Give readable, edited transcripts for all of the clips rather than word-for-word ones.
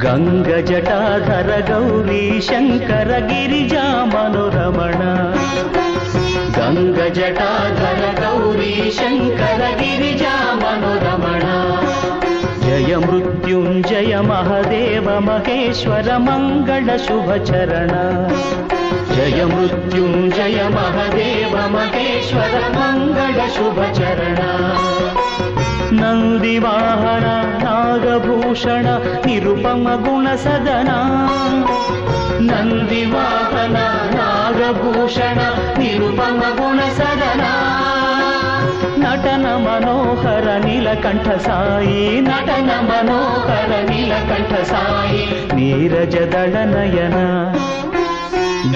गङ्गजटाधर गौरी शङ्कर गिरिजा मनोरमण गङ्गजटाधर गौरी शङ्कर गिरिजा मनोरमण जय मृत्युञ्जय महदेव महेश्वर मङ्गल शुभचरण जय मृत्युञ्जय महदेव महेश्वर मङ्गल शुभचरण नन्दिवाहन नागभूषण निरुपम गुणसदन नन्दिवाहन नागभूषण निरुपम गुणसदन नटन मनोहर नीलकण्ठ साई नटन मनोहर नीलकण्ठ साई नीरजदल नयन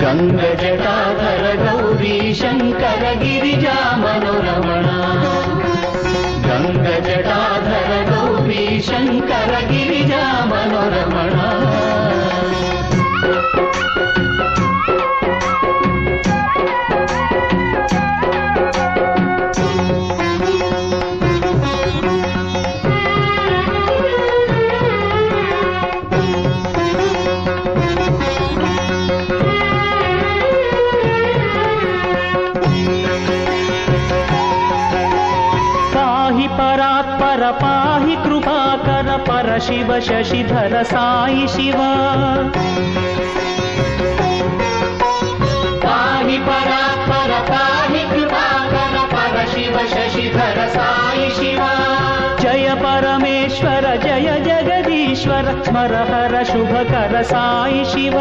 गङ्गजटाधर गौरी शङ्कर गिरिजा मनोरमण गङ्गजटाधर गौरी शङ्कर गिरिजा मनोरमण परात्पर पाहि कृपाकर पर शिव शशिधर साई शिव पाहि परात्पर पाहि कृपाकर पर शिव शशिधर साई शिव जय परमेश्वर जय जगदीश्वर स्मर हर शुभकर साई शिव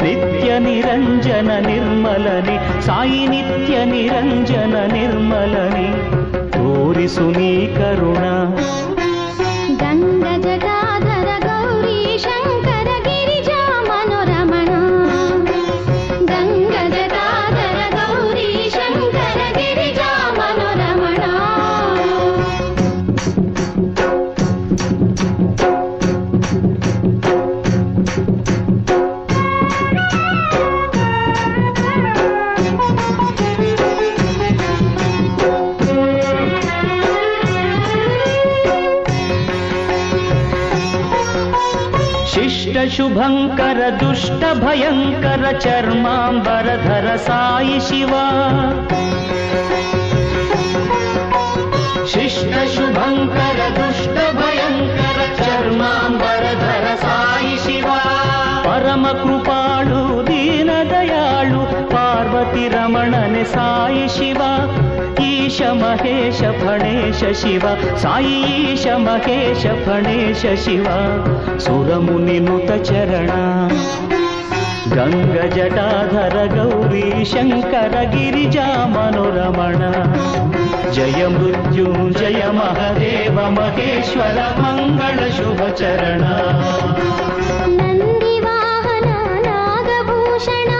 नित्य निरंजन निर्मलनि साई नित्य निरंजन निर्मलनि तोरिसुनी करुणा गङ्गजटाधर गौरी शङ्कर गिरिजा मनोरमण गङ्गजटाधर गौरी शङ्कर गिरिजा मनोरमण शिष्ट शुभंकर दुष्ट भयंकर चर्मांबरधर साई शिवा शिष्ट शुभंकर दुष्ट भयंकर चर्मांबरधर साई शिवा परम कृपाळु दीन दयाळु पार्वती रमणने साई शिवा ईश महेश फणेश शिव साई ईश महेश फणेश शिव सुरमुनि नुत चरण गङ्गजटाधर गौरी शङ्कर गिरिजा मनोरमण जय मृत्युञ्जय महदेव महेश्वर मङ्गल शुभचरण नन्दिवाहन नागभूषण